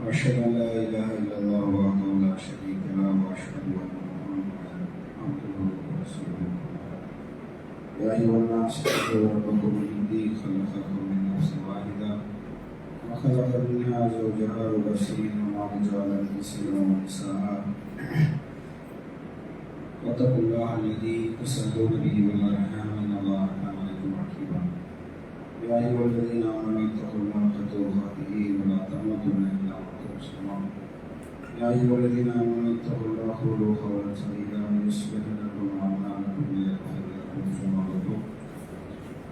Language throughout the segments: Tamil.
وأشهد أن لا إله إلا الله وحده لا شريك له وأشهد أن محمدا عبده ورسوله. يا أيها الناس اتقوا ربكم الذي خلقكم من نفس واحدة وخلق منها زوجها وبث منهما رجالا كثيرا ونساء واتقوا الله الذي تسألون به والأرحام إن الله كان عليكم رقيبا. يا أيها الذين آمنوا اتقوا الله حق تقاته ولا تموتن إلا وأنتم مسلمون. يا أيها الذين آمنوا اتقوا الله وقولوا قولا سديدا يصلح لكم أعمالكم ويغفر لكم ذنوبكم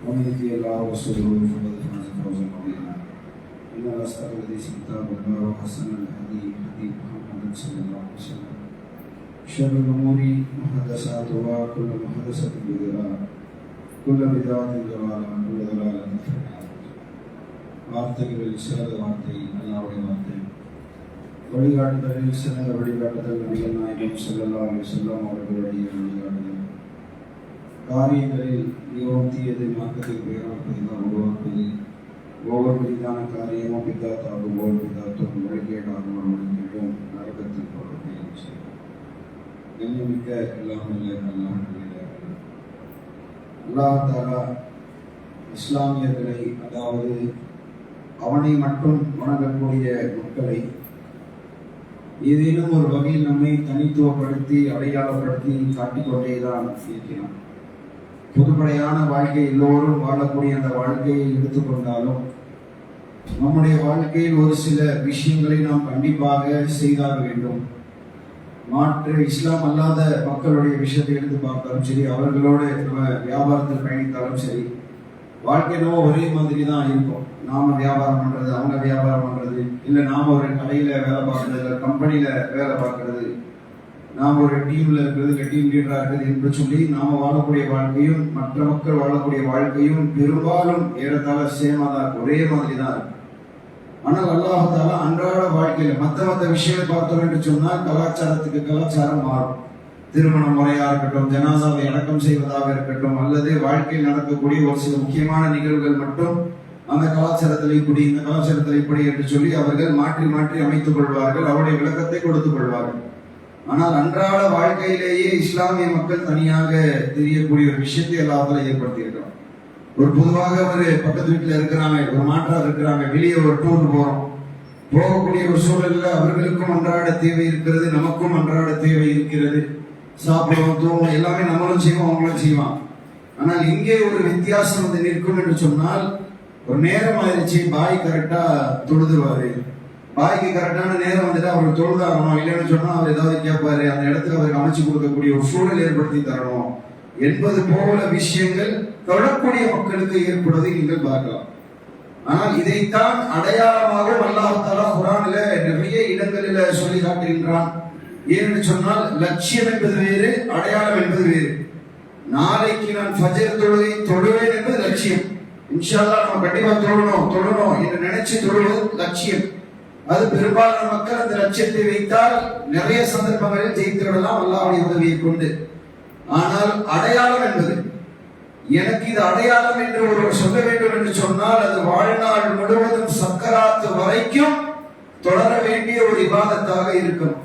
ومن يطع الله ورسوله فقد فاز فوزا عظيما. إن أصدق الحديث كتاب الله وأحسن الهدي هدي محمد صلى الله عليه وسلم. شر الأمور محدثاتها كل محدثة بدعة كل بدعة ضلالة كل ضلالة في النار. வார்த்தைகளில் சிறந்த வார்த்தை அல்லாஹ்வுடைய வார்த்தை. வழிகாட்டுதலில் சிறந்த வழிகாட்டுதல் நபிகள் நாயகம் ஸல்லல்லாஹு அலைஹி வஸல்லம் அவர்களுடைய வழிகாட்டுதல். காரியங்களில் மிகவும் தீயது மார்க்கத்தில் பெயராக உருவாக்குவது. ஒவ்வொரு விதமான காரியமும் பிதாத்தாகும் ஒவ்வொரு பிதாத்தும் வழிகேடாகும் வழிகேடும் நரகத்தில் போகப்படும் செய்யும். கண்ணியமிக்க எல்லாம் இல்லை அல்லாஹ் தஆலா இஸ்லாமியர்களை, அதாவது அவனை மட்டும் வணங்கக்கூடிய மக்களை ஏதேனும் ஒரு வகையில் நம்மை தனித்துவப்படுத்தி அடையாளப்படுத்தி காட்டிக்கொண்டேதான் இருக்கிறான். பொதுப்படையான வாழ்க்கை எல்லோரும் வாழக்கூடிய அந்த வாழ்க்கையை எடுத்துக்கொண்டாலும் நம்முடைய வாழ்க்கையில் ஒரு சில விஷயங்களை நாம் கண்டிப்பாக செய்தாக வேண்டும். மாற்று இஸ்லாம் அல்லாத மக்களுடைய விஷயத்தை எடுத்து பார்த்தாலும் சரி, அவர்களோடு நம்ம வியாபாரத்தில் பயணித்தாலும் சரி, வாழ்க்கையினோ ஒரே மாதிரி தான் இருக்கும். நாம வியாபாரம் பண்றது, அவங்க வியாபாரம் பண்றது, இல்லை நாம ஒரு கடையில வேலை பார்க்கறது, இல்லை கம்பெனியில வேலை பார்க்கறது, நாம் ஒரு டீம்ல இருக்கிறது இல்லை டீம் லீடரா இருக்கிறது என்று சொல்லி நாம வாழக்கூடிய வாழ்க்கையும் மற்ற மக்கள் வாழக்கூடிய வாழ்க்கையும் பெரும்பாலும் ஏறத்தாழ சேமா தான், ஒரே மாதிரி தான் இருக்கும். ஆனால் அல்லாஹ் அன்றாட வாழ்க்கையில மற்ற விஷயங்களை பார்த்தோம் என்று சொன்னால் கலாச்சாரத்துக்கு கலாச்சாரம் மாறும். திருமண முறையா இருக்கட்டும், ஜனாசாவை அடக்கம் செய்வதாக இருக்கட்டும், அல்லது வாழ்க்கையில் நடக்கக்கூடிய ஒரு சில முக்கியமான நிகழ்வுகள் மட்டும் அந்த கலாச்சாரத்தில் இப்படி இந்த கலாச்சாரத்தில் இப்படி என்று சொல்லி அவர்கள் மாற்றி மாற்றி அமைத்துக் கொள்வார்கள், அவருடைய விளக்கத்தை கொடுத்துக் கொள்வார்கள். ஆனால் அன்றாட வாழ்க்கையிலேயே இஸ்லாமிய மக்கள் தனியாக தெரியக்கூடிய ஒரு விஷயத்தை எல்லாத்தாலும் ஏற்படுத்தியிருக்கிறோம். ஒரு பொதுவாக ஒரு பக்கத்து வீட்டுல இருக்கிறாங்க, ஒரு மாற்றா இருக்கிறாங்க, வெளியே ஒரு டூர் போகக்கூடிய ஒரு சூழல்ல அவர்களுக்கும் அன்றாட தேவை இருக்கிறது, நமக்கும் அன்றாட தேவை இருக்கிறது. சாப்பிடுவோம், தூங்குவோம், எல்லாமே நம்மளும் செய்வோம், அவங்களும் செய்வான். ஆனால் இங்கே ஒரு வித்தியாசம் வந்து நிற்கும் என்று சொன்னால், ஒரு நேரம் ஆயிடுச்சு, பாய் கரெக்டா தொழுதுவாரு, பாய்க்கு கரெக்டான நேரம் வந்துட்டு அவருக்கு தொழுதாகணும், இல்லைன்னு சொன்னா அவர் ஏதாவது கேட்பாரு, அந்த இடத்துல அவருக்கு அமைச்சு கொடுக்கக்கூடிய ஒரு சூழல் ஏற்படுத்தி தரணும் என்பது போல விஷயங்கள் தொழக்கூடிய மக்களுக்கு ஏற்படுவதை நீங்கள் பார்க்கலாம். ஆனால் இதைத்தான் அடையாளமாக அல்லாஹ் தஆலா குர்ஆனில் நிறைய இடங்களில் சொல்லி காட்டுகின்றான். ஏன்னு சொன்னால் லட்சியம் என்பது வேறு, அடையாளம் என்பது வேறு. நாளைக்கு நான் ஃபஜர் தொழுவேன் என்பது லட்சியம். இன்ஷா அல்லாஹ் நம்ம கண்டிப்பா தொழணும் என்று நினைச்சு தொழுவது லட்சியம். அது பெரும்பாலான மக்கள் அந்த லட்சியத்தை வைத்தால் நிறைய சந்தர்ப்பங்களில் ஜெயித்துவிடலாம் அல்லாஹ்வுடைய உதவியை கொண்டு. ஆனால் அடையாளம் என்பது, எனக்கு இது அடையாளம் என்று ஒருவர் சொல்ல வேண்டும் என்று சொன்னால் அது வாழ்நாள் முழுவதும் சக்கராத்து வரைக்கும் தொடர வேண்டிய ஒரு இபாதத்தாக இருக்கும்.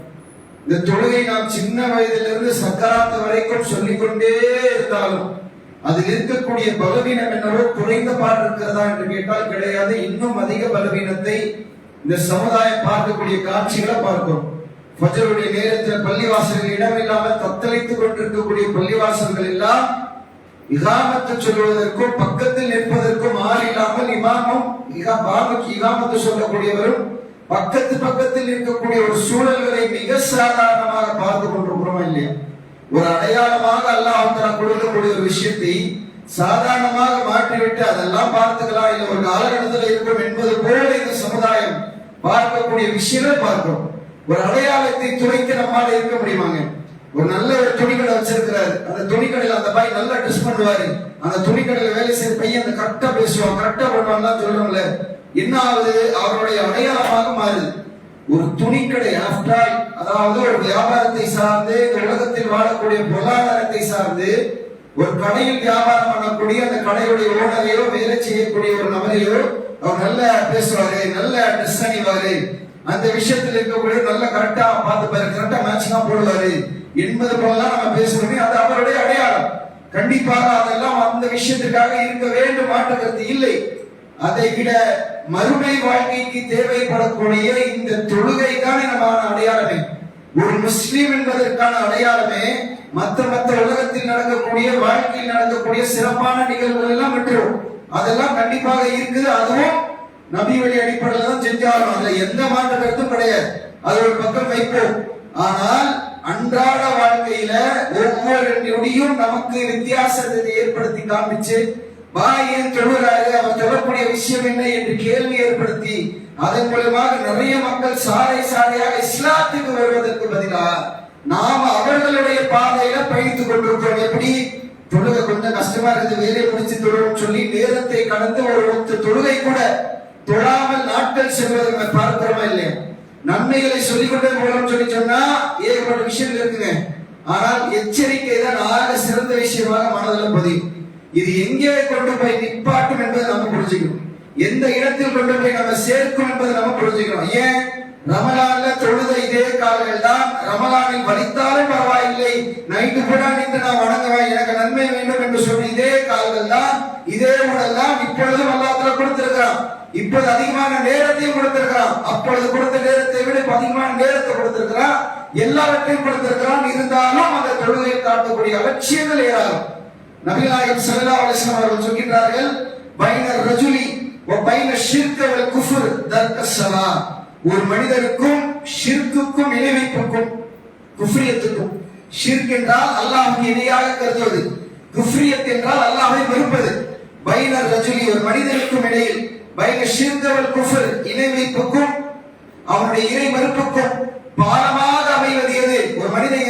இந்த தொழுகை நாம் சின்ன வயதிலிருந்து சக்கராத்து வரைக்கும் சொல்லிக்கொண்டே இருந்தாலும் அதில் இருக்கக்கூடிய பலவீனம் என்னவோ குறைந்த பாடு இருக்கிறதா என்று கேட்டால் கிடையாது. இன்னும் அதிக பலவீனத்தை இந்த சமுதாயம் பார்க்கக்கூடிய காட்சிகளை பார்க்கிறோம். ஃபஜ்ருடைய நேரத்தில் பள்ளிவாசல்கள் இடமில்லாமல் தத்தளித்துக் கொண்டிருக்கக்கூடிய பள்ளிவாசல்கள் எல்லாம் இகாமத்து சொல்வதற்கும் பக்கத்தில் நிற்பதற்கும் ஆள் இல்லாமல் இமாமும் இகாமத்து சொல்லக்கூடியவரும் பக்கத்தில் இருக்கக்கூடிய ஒரு சூழல்களை மிக சாதாரணமாக பார்த்து கொண்டிருக்கிறோமா இல்லையா? ஒரு அடையாளமாக அல்லாஹ் தஆலா கொடுக்கக்கூடிய ஒரு விஷயத்தை சாதாரணமாக மாற்றிவிட்டு அதெல்லாம் பார்த்துக்கலாம், இல்லை ஒரு காலகட்டத்தில் இருக்கும் என்பது போல இந்த சமுதாயம் பார்க்கக்கூடிய விஷயங்கள் பார்க்கிறோம். ஒரு அடையாளத்தை துளைக்க நம்மால இருக்க முடியுமாங்க? ஒரு நல்ல ஒரு துணிக்கடை வச்சிருக்கிறாரு, அந்த துணிக்கடையில் அந்த பாய் நல்லா ட்ரெஸ் பண்ணுவாரு, அந்த துணிக்கடையில வேலை செய்ய பையன் அந்த கரெக்டா பேசுவான், கரெக்டா பண்ணுவான்லாம் சொல்றோம்ல, என்ன ஆகுது? அவருடைய அடையாளமாக மாறுது. ஒரு துணிக்கடை ஆஃப்டர், அதாவது ஒரு வியாபாரத்தை சார்ந்து இந்த உலகத்தில் வாழக்கூடிய பொருளாதாரத்தை சார்ந்து ஒரு கடையில் வியாபாரம் பண்ணக்கூடிய அந்த கடையுடைய ஓனரையோ வேலை செய்யக்கூடிய ஒரு நபரையோ அவர் நல்ல பேசுவாரு, நல்ல ட்ரெஸ் அணிவாரு, அந்த விஷயத்தில் இருக்கக்கூடிய நல்ல கரெக்டா பார்த்துப்பாரு, கரெக்டா மேட்சிங்கா போடுவாரு என்பது போலலாம் நம்ம பேசுறோமே, அது அவருடைய அடையாளம். கண்டிப்பாக அதெல்லாம் அந்த விஷயத்துக்காக இருக்க வேண்டும், மாற்றுகிறது இல்லை. அதை விட மறுமை வாழ்க்கைக்கு தேவைப்படக்கூடிய இந்த தொழுகை தான் நம்ம அடையாளமே. ஒரு முஸ்லீம் என்பதற்கான அடையாளமே மற்ற உலகத்தில் நடக்கக்கூடிய வாழ்க்கையில் நடக்கக்கூடிய சிறப்பான நிகழ்வுகள் எல்லாம் விட்டுரும். அதெல்லாம் கண்டிப்பாக இருக்குது, அதுவும் நபி வழி அடிப்படையில் தான் செஞ்சாலும் அதுல எந்த மாற்ற கருத்தும் கிடையாது, அது ஒரு பக்கம் வைப்போம். ஆனால் அன்றாட வாழ்க்கையில ஒவ்வொரு நொடியும் நமக்கு வித்தியாசத்தை ஏற்படுத்தி காமிச்சு பாயன் தொழுகிறாரு, அவர் தொழக்கூடிய விஷயம் என்ன என்று கேள்வி ஏற்படுத்தி அதன் மூலமாக நிறைய மக்கள் சாலையாக இஸ்லாத்துக்கு வருவதற்கு பதிலாக நாம் அவர்களுடைய பாதையில பயணித்துக் கொண்டிருக்கிறோம். எப்படி தொழுகை கொஞ்சம் கஷ்டமா இருக்குது, வேலையை முடிச்சு தொழுவோம் சொல்லி நேரத்தை கடந்து ஒரு தொழுகை கூட தொழாமல் நாட்கள் செல்வதை பார்க்கிறோமா இல்லையா? நன்மைகளை சொல்லிக்கொண்டே போகணும்னு சொல்லி சொன்னா ஏகப்பட்ட விஷயங்கள் இருக்குங்க. ஆனால் எச்சரிக்கை தான் ஆக சிறந்த விஷயமாக மனதில் பதியும். இது எங்கே கொண்டு போய் நிப்பாட்டும் என்பதை நம்ம புரிஞ்சுக்கணும், எந்த இடத்தில் கொண்டு போய் நம்ம சேர்க்கும் என்பதை நம்ம புரிஞ்சுக்கணும். ஏன் ரமலான்ல தொழுத இதே கால்கள் தான் ரமலானில் வலித்தாலும் பரவாயில்லை, நைட்டு கூட நின்று நான் வணங்குவேன், எனக்கு நன்மை வேண்டும் என்று சொல்லி இதே கால்கள் தான் இதே உடல் தான் இப்பொழுதும் அல்லாஹ் கொடுத்திருக்கிறான். இப்போது அதிகமான நேரத்தையும் கொடுத்திருக்கிறான், அப்பொழுது கொடுத்த நேரத்தை விட அதிகமான நேரத்தை கொடுத்திருக்கிறான், எல்லாவற்றையும் கொடுத்திருக்கிறான். இருந்தாலும் அந்த தொழுகையில் காட்டக்கூடிய அலட்சியங்கள் ஏராளம். நபிகள் நாயகம் ஸல்லல்லாஹு அலைஹி வஸல்லம் அவர்கள் சொல்கிறார்கள், பைன ரஜுலி வ பைன ஷிர்க் வல் குஃப்ர் தர்கஸ்ஸலா. ஒரு மனிதருக்கும் ஷிர்க்குக்கும் இணை வைப்புக்கும் குஃப்ரியத்துக்கும், ஷிர்க் என்றால் அல்லாஹ்வுக்கு இணையாக கருதுவது, குஃப்ரியத் என்றால் அல்லாஹ்வை வெறுப்பது. பைன ரஜுலி ஒரு மனிதருக்கும் இடையில், பைன ஷிர்க் வல் குஃப்ர் இணை வைப்புக்கும் அவனுடைய இறை மறுப்புக்கும் பாலமாக அமைவது எது? ஒரு மனிதன்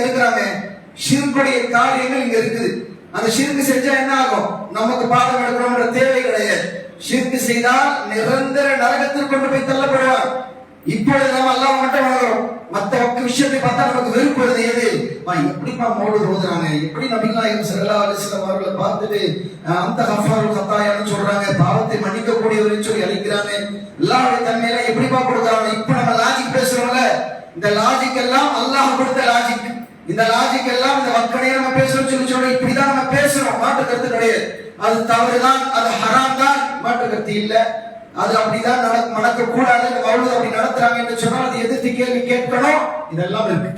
ஷிர்க்குடைய காரியங்கள் இங்க இருக்குது. அந்த ஷிர்க் செஞ்சா என்ன ஆகும்? நமக்கு பாடம் எடுக்கணும்ன்ற தேவை கிடையாது. ஷிர்க் செய்தால் நிரந்தர நரகத்தில் கொண்டு போய் தள்ளப்படுவார். இப்பொழுது நம்ம அல்லாஹ் மட்டும் வணங்குறோம். மத்த விஷயத்தை பார்த்தா நமக்கு வெறுப்பு வருது. எது எப்படிப்பா மௌலூத் ஓதுறாங்க, எப்படி நபிகள் நாயகம் ஸல்லல்லாஹு அலைஹி வஸல்லம் அவர்களை பார்த்துட்டு அந்த கஃபாருல் கத்தாயான்னு சொல்றாங்க, பாவத்தை மன்னிக்க கூடியவர்னு சொல்லி அழைக்கிறாங்க. அல்லாஹ்வுடைய தன்மையில எப்படிப்பா கொடுக்குறாங்க? இப்ப நம்ம லாஜிக் பேசுறோம்ல, இந்த லாஜிக் எல்லாம் அல்லாஹ் கொடுத்த லாஜிக். இந்த லாஜிக் எல்லாம் இந்த மக்களையே நம்ம பேசுறோம் சொல்லி சொல்றோம். இப்படிதான் நம்ம பேசுறோம், மாற்று கருத்து கிடையாது. அது தவறுதான், அது ஹராம் தான், மாற்று கருத்து இல்ல. அது அப்படிதான் நடக்க கூடாது. மௌலூத் அப்படி நடத்துறாங்க என்று சொன்னால் அது எதிர்த்து கேள்வி கேட்கணும். இதெல்லாம் இருக்கு.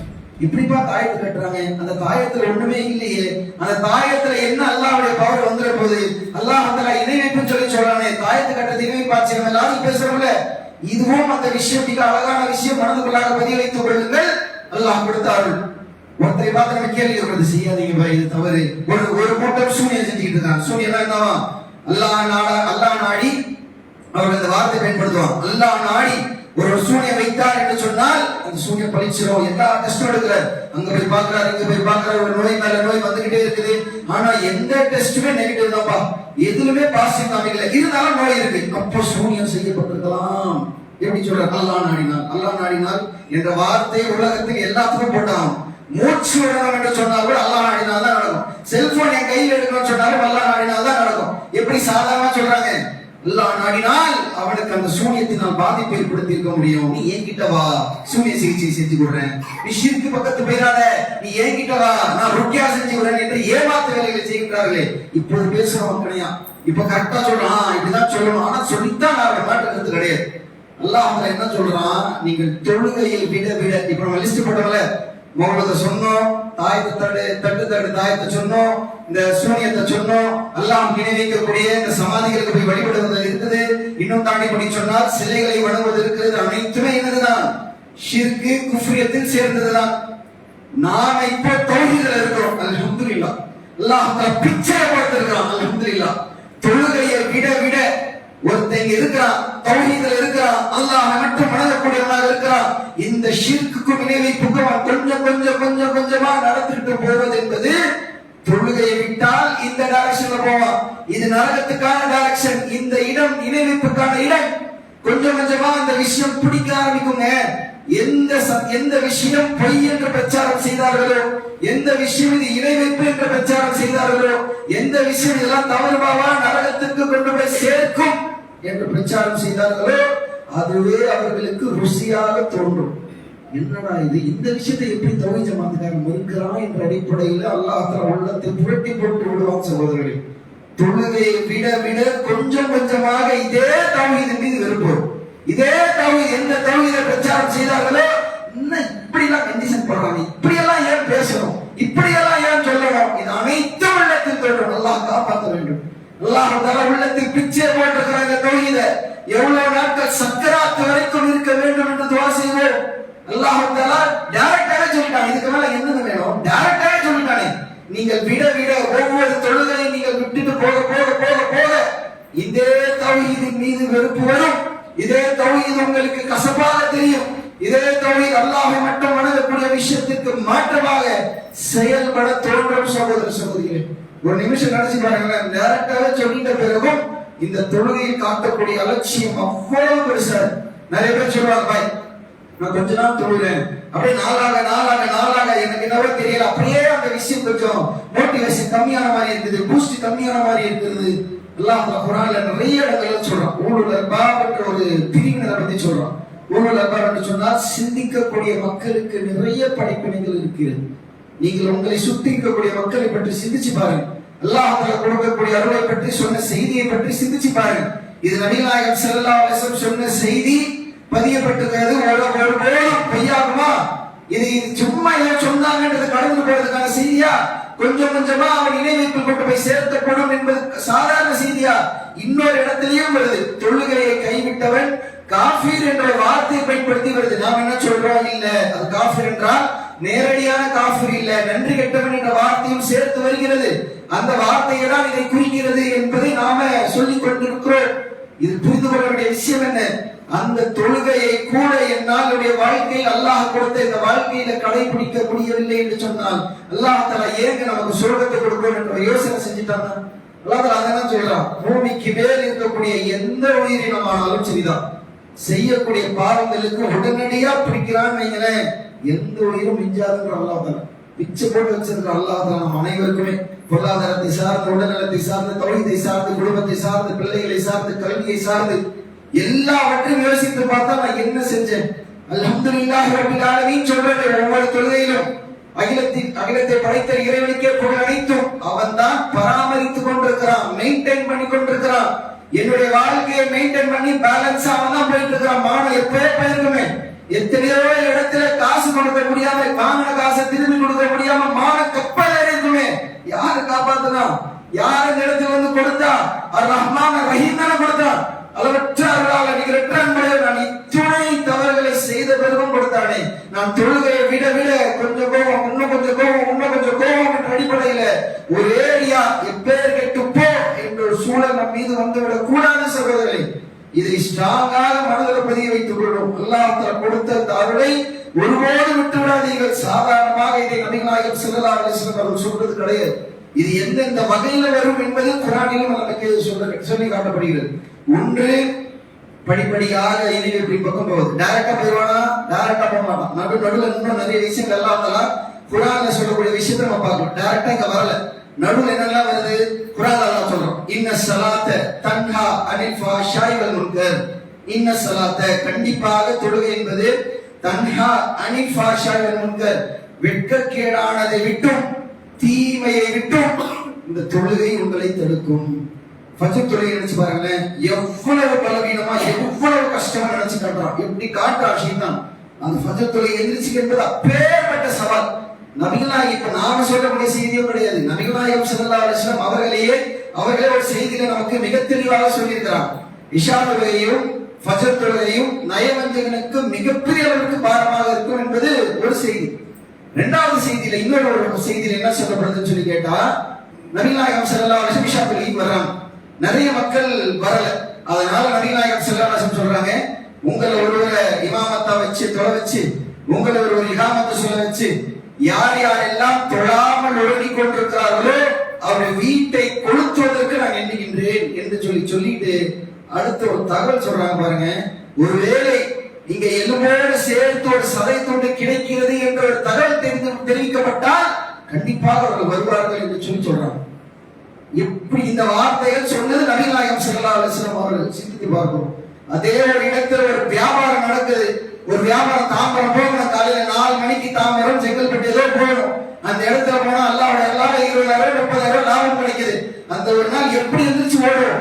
இப்படிப்பா தாயத்து கட்டுறாங்க, அந்த தாயத்துல ஒண்ணுமே இல்லையே, அந்த தாயத்துல என்ன அல்லாஹ்வுடைய பவர் வந்துற போது அல்லாஹ் தஆலா இணை வைப்புன்னு சொல்லி சொல்றானே, தாயத்து கட்டது இணை பாச்சு நம்ம எல்லாரும் பேசுறோம்ல, இதுவும் அந்த விஷயம் மிக அழகான விஷயம். மனதுக்குள்ளாக பதிய வைத்துக் கொள்ளுங்கள். அல்லாஹ் கொடுத்தார்கள். ஒருத்தரை பார்த்து நம்ம கேள்வி வருது, செய்யாதீங்க பாய், இது தவறு. ஒரு கூட்டம் சூனியம் செஞ்சுக்கிட்டு இருக்காங்க. சூனியம் என்னவா? அல்லாஹ் நாடி அவர் அந்த வார்த்தை பயன்படுத்துவான். அல்லாஹ் நாடி ஒரு சூனியம் வைத்தார் என்று சொன்னால் அந்த சூனியம் பழிச்சிடும். எல்லா டெஸ்டும் எடுக்கிறார், அங்க போய் பார்க்கிறார், இங்க போய் பார்க்கிறார், ஒரு நோய் மேல நோய் வந்துகிட்டே இருக்குது. ஆனா எந்த டெஸ்டுமே நெகட்டிவ் தான்ப்பா, எதுலுமே பாசிட்டிவ் காமிக்கல, இருந்தாலும் நோய் இருக்கு. அப்போ சூனியம் செய்யப்பட்டிருக்கலாம். எப்படி சொல்றார்? அல்லாஹ் நாடினார். அல்லாஹ் நாடினார் என்ற வார்த்தை உலகத்துக்கு எல்லாத்துக்கும் போட்டான். மூச்சு விடணும் என்று சொன்னால் கூட அல்லாஹ் நாடினால் தான் நடக்கும். செல்போன் என் கையில் எடுக்கணும்னு சொன்னாலும் அல்லாஹ் நாடினால் தான் நடக்கும். எப்படி சாதாரணமா சொல்றாங்க? அல்லாஹ் நாடினால் அவனுக்கு அந்த சூனியத்தினால் பாதிப்பை ஏற்படுத்தி இருக்க முடியும். நீ என்கிட்ட வா, சூனிய சிகிச்சை செஞ்சு கொடுறேன். நீ ஷிர்க் பக்கத்து போயிடாத, நீ என்கிட்ட வா, நான் ருக்கியா செஞ்சு கொடுறேன் என்று ஏமாத்து வேலைகளை செய்கின்றார்களே. இப்போது பேசுற மக்களையா இப்ப கரெக்டா சொல்றான், இப்படிதான் சொல்லணும். ஆனா சொல்லித்தான் நான் மாற்றுறது கிடையாது. அல்லாஹ் என்ன சொல்றான்? நீங்கள் தொழுகையை விட விட, இப்ப நம்ம லிஸ்ட் போட்டோம்ல, மௌலூத சொன்னோம், தட்டு தாயத்தை சொன்னோம், இந்த சூனியத்தை சொன்னோம், அல்லாஹ் இணை வைக்கக்கூடிய இந்த சமாதிகளுக்கு போய் வழிபடுவது இருக்குது. இன்னும் தாண்டி பண்ணி சொன்னால் சிலைகளை வணங்குவது இருக்கிறது. அனைத்துமே என்னதுதான்? ஷிர்கு குஃப்ரியத்தில் சேர்ந்ததுதான். நாம இப்போ தௌஹீதுல இருக்கிறோம், அல்ஹம்துலில்லாஹ். அல்லாஹ் தஆலா பிச்சை போட்டிருக்கான், அல்ஹம்துலில்லாஹ். தொழுகையை விட விட ஒருத்தங்க இருக்கிறான், தௌஹீதுல இருக்கிறான், அல்லாஹ் மட்டும் வணங்கக்கூடியவனாக இருக்கிறான். இந்த ஷிர்க்குக்கும் இணை வைப்புக்கும் கொஞ்சமா நடத்திட்டு போவது என்பது, தொழுகையை விட்டால் இந்த டைரக்ஷன்ல போவான். இது நரகத்துக்கான டைரக்ஷன், இந்த இடம் இணை வைப்புக்கான இடம். கொஞ்சமா அந்த விஷயம் பிடிக்க ஆரம்பிக்குங்க. எந்த விஷயம் பொய் என்று பிரச்சாரம் செய்தார்களோ, எந்த விஷயம் இது இணை வைப்பு என்று பிரச்சாரம் செய்தார்களோ, எந்த விஷயம் இதெல்லாம் தவறுபாவா நரகத்துக்கு கொண்டு போய் சேர்க்கும் என்று பிரச்சாரம் செய்தார்களோ, அதுவே அவர்களுக்கு ருசியாக தோன்றும். என்னடா இது, இந்த விஷயத்தை எப்படி தௌஹீத் ஜமாத்துக்காரன் மறுக்கிறான் என்ற அடிப்படையில் அல்லாஹ் தஆலா உள்ளத்தை புரட்டி போட்டு விடுவான். சகோதரர்களே, தொழுகையை விட விட கொஞ்சமாக இதே தௌஹீத் மீது வெறுப்பு, இதே தௌஹீத் எந்த தௌஹீதை பிரச்சாரம் செய்தார்களோ, இன்னும் இப்படி எல்லாம் கண்டிஷன் போடுறாங்க, இப்படி எல்லாம் ஏன் பேசணும், இப்படி எல்லாம் ஏன் சொல்லணும், இது அனைத்து உள்ளத்தில் தோன்றும். அல்லாஹ் காப்பாற்ற வேண்டும். அல்லாஹ் தஆலா உள்ளத்தில் பிச்சை போட்டிருக்கிறாங்க இந்த தௌஹீதை. எவ்வளவு நாட்கள் சக்கராத் வரைக்கும் இருக்க வேண்டும் என்று துஆ செய்வோம். அல்லாஹ் தஆலா டைரக்டாக சொல்லிட்டான், இதுக்கு மேல என்ன வேணும்? டைரக்டாக சொல்லிட்டானே, நீங்கள் விட விட ஒவ்வொரு தொழுகையை நீங்கள் விட்டுட்டு போக இதே தௌஹீதின் மீது வெறுப்பு வரும். இதே தௌஹீத் உங்களுக்கு கசப்பாக தெரியும். இதே தௌஹீத் அல்லாஹ்வை மட்டும் வணங்கக்கூடிய விஷயத்திற்கு மாற்றமாக செயல்பட தோன்றும். சகோதர சகோதரிகளே, ஒரு நிமிஷம் நினைச்சு பாருங்களேன். டைரக்டாக சொல்லிட்ட பிறகும் இந்த தொழுகையில் காட்டக்கூடிய அலட்சியம் அவ்வளவு பெருசா. நிறைய பேர் சொல்றாங்க, பாய் நான் கொஞ்ச நாள் தொழுகிறேன், அப்படியே நாளாக எனக்கு என்னவோ தெரியல, அப்படியே அந்த விஷயம் கொஞ்சம் மோட்டிவேஷன் கம்மியான மாதிரி இருக்குது, பூஸ்ட் கம்மியான மாதிரி இருக்குது. அல்லாஹ் குர்ஆன்ல நிறைய இடங்கள்ல சொல்றான். ஊலுல் அல்பாப் என்ற ஒரு பிரிவினரை பத்தி சொல்றான். ஊலுல் அல்பாப் என்று சொன்னால் சிந்திக்கக்கூடிய மக்களுக்கு நிறைய படிப்பினைகள் இருக்கிறது. நீங்கள் உங்களை சுற்றி இருக்கக்கூடிய மக்களை பற்றி சிந்திச்சு பாருங்க. அல்லாஹ் தஆலா கொடுக்கக்கூடிய அருளை பற்றி சொன்ன செய்தியை பற்றி சிந்திச்சு பாருங்க. இது நபிகள் நாயகம் ஸல்லல்லாஹு அலைஹி வஸல்லம் சொன்ன செய்தி பதியப்பட்டிருக்கிறது. ஒரு பொய்யாகுமா? இது சும்மா ஏதோ சொன்னாங்கன்றது கடந்து போறதுக்கான செய்தியா? கொஞ்சமா அவன் இணை வைப்பில் கொண்டு போய் சேர்க்கப்படும் என்பது சாதாரண செய்தியா? இன்னொரு இடத்திலையும் வருது, தொழுகையை கைவிட்டவன் காஃபிர் என்ற வார்த்தையை பயன்படுத்தி வருது. நாம் என்ன சொல்றோம்? இல்ல, அது காஃபிர் என்றால் நேரடியான காஃபிர் இல்ல, நன்றி கெட்டவன் என்ற வார்த்தையும் சேர்த்து வருகிறது. அந்த வார்த்தையை தான் இதை குறிக்கிறது என்பதை நாம சொல்லிக் கொண்டிருக்கிறோம். இது புரிந்து கொள்ள வேண்டிய விஷயம் என்ன? அந்த தொழுகையை கூட என்னால் வாழ்க்கையில் அல்லாஹ் கொடுத்த இந்த வாழ்க்கையில கடைபிடிக்க முடியவில்லை என்று சொன்னால் அல்லாஹ் தஆலா ஏங்க நமக்கு சொர்க்கத்தை கொடுக்கணும் என்ற யோசனை செஞ்சுட்டாங்க. அல்லாஹ் தஆலா அதான் சொல்றான், பூமிக்கு மேல் இருக்கக்கூடிய எந்த உயிரினமானாலும் சரிதான், செய்யக்கூடிய பாவங்களுக்கு உடனடியா பிடிக்கிறான்னு வைங்களேன், எந்த உயிரும் மிஞ்சாதுன்ற அல்லாஹ் தஆலா பிச்சை போட்டு வச்சிருக்கிற அல்லாஹ் தஆலா நம் அனைவருக்குமே பொருளாதாரத்தை சார்ந்து, உடல்நலத்தை சார்ந்து, தௌஹீதை சார்ந்து, குடும்பத்தை சார்ந்து, பிள்ளைகளை சார்ந்து, கல்வியை சார்ந்து எல்லாவற்றையும் யோசித்து பார்த்தா நான் என்ன செஞ்சேன்? அல்ஹம்துலில்லாஹி ரப்பில் ஆலமீன் சொல்றது ஒவ்வொரு தொழுகையிலும் அகிலத்தை படைத்த இறைவனுக்கே புகழ் அனைத்தும் அவன் தான் பராமரித்துக் கொண்டிருக்கிறான், மெயின்டைன் பண்ணி கொண்டிருக்கிறான். என்னுடைய வாழ்க்கையை மெயின்டைன் பண்ணி பேலன்ஸ் அவன் தான் போயிட்டு இருக்கிறான். மானம் எப்பவே போயிருக்குமே, எத்தனையோ இடத்துல காசு கொடுக்க முடியாம, வாங்கின காசை திரும்பி கொடுக்க முடியாம மான கப்பல் இருக்குமே, யாரு காப்பாத்தினா? யாரு இந்த இடத்துல வந்து கொடுத்தா? அர் ரஹ்மான் ரஹீம் தானே கொடுத்தான். அளவற்ற அருளாளர், நிகரற்ற அன்புடையவர். நான் இத்துணை தவறுகளை செய்த பிறகும் கொடுத்தானே. நான் தொழுகையை விட கொஞ்சம் கோபம், இன்னும் கொஞ்சம் கோபம், இன்னும் கொஞ்சம் கோபம் என்ற அடிப்படையில ஒரு ஏரியா எப்பேர் கெட்டு போ என்ற ஒரு சூழல் நம் மீது வந்துவிடக் கூடாது சகோதரர்களே. இதை ஸ்ட்ராங்காக மனதில் பதிய வைத்துக் கொள்ளும். அல்லாஹ் தஆலா கொடுத்த இந்த அருளை ஒருபோது விட்டு விடாதீர்கள். சாதாரணமாக இதை நபிகள் நாயகம் ஸல்லல்லாஹு அலைஹி வஸல்லம் அவர்கள் சொல்றது கிடையாது. இது எந்தெந்த வகையில வரும் என்பது குர்ஆனிலும் நமக்கு சொல்லி காட்டப்படுகிறது. ஒன்று, படிப்படியாக இனி இப்படி பக்கம் போகுது. டைரக்டா போயிடுவானா? டைரக்டா போக மாட்டான். நடுவில் இன்னும் நிறைய விஷயங்கள் எல்லாம் குர்ஆன்ல சொல்லக்கூடிய விஷயத்தை நம்ம பார்க்கணும். டைரக்டா இங்க வரல, நடுவில் என்னெல்லாம் வருது குர்ஆன்ல அல்லாஹ் சொல்றோம். இன்ன ஸலாத்த தன்ஹா அனில் ஃபாஹ்ஷாய் வல் முன்கர். இன்ன ஸலாத்த, கண்டிப்பாக தொழுகை என்பது, தன்ஹா அனில் ஃபாஹ்ஷாய் வல் முன்கர், வெட்கக்கேடானதை விட்டும் தீமையை விட்டும் இந்த தொழுகை உங்களை தடுக்கும். ஃபஜ்ர் தொழுகை நினைச்சு பாருங்களேன், எவ்வளவு பலவீனமா, எவ்வளவு கஷ்டமா நினைச்சு காட்டுறான். எப்படி காட்டுறா ஷைத்தான். அந்த ஃபஜ்ர் தொழுகை எந்திரிச்சு என்பது அப்பேற்பட்ட சவால். நபிகளாய் இப்ப நாம சொல்லக்கூடிய செய்தியும் கிடையாது. நபிகளாயும் ஸல்லல்லாஹு அலைஹி வஸல்லம் அவர்களே ஒரு செய்தியில நமக்கு மிக தெளிவாக சொல்லியிருக்கிறார். இஷா தொழுகையும் ஃபஜ்ர் தொழுகையும் நயவஞ்சகனுக்கு மிகப்பெரிய அளவுக்கு பாரமாக இருக்கும் என்பது ஒரு செய்தி. இரண்டாவது செய்தியில இன்னொரு செய்தியில என்ன சொல்லப்படுதுன்னு சொல்லி கேட்டா, நபிகளாயும் ஸல்லல்லாஹு அலைஹி வஸல்லம் இஷா தொழுகைக்கு வர்றாங்க, நிறைய மக்கள் வரல. அதனால நபிகளாயும் ஸல்லல்லாஹு அலைஹி வஸல்லம் சொல்றாங்க, உங்களை ஒருவரை இமாமத்தா வச்சு தொழ வச்சு, உங்களை ஒரு இகாமத்தை சொல்ல வச்சு, யார் யாரெல்லாம் தொழாமல் ஒழுங்கிக் கொண்டிருக்கிறார்களோ அவருடைய வீட்டை கொளுத்துவதற்கு நான் எண்ணுகின்றேன் என்று சொல்லிட்டு அடுத்த ஒரு தகவல் சொல்றாங்க பாருங்க. ஒருவேளை இங்க எலும்போடு சேர்த்து ஒரு சதை துண்டு கிடைக்கிறது என்ற ஒரு தகவல் தெரிவிக்கப்பட்டால் கண்டிப்பாக அவர்கள் வருவார்கள் என்று சொல்றாங்க. எப்படி இந்த வார்த்தைகள் சொன்னது நபிகள் நாயகம் ஸல்லல்லாஹு அலைஹி வஸல்லம் அவர்கள் சிந்தித்து பார்க்கிறோம். அதே ஒரு இடத்துல ஒரு வியாபாரம் நடக்குது. ஒரு வியாபாரம் தாம்பரம் போகணும், காலையில 4 மணிக்கு தாம்பரம் செங்கல்பட்டு ஏதோ போகணும். அந்த இடத்துல போனா அல்லாஹ்வுடைய 20,000 30,000 லாபம் கிடைக்குது. அந்த ஒரு நாள் எப்படி எந்திரிச்சு ஓடும்?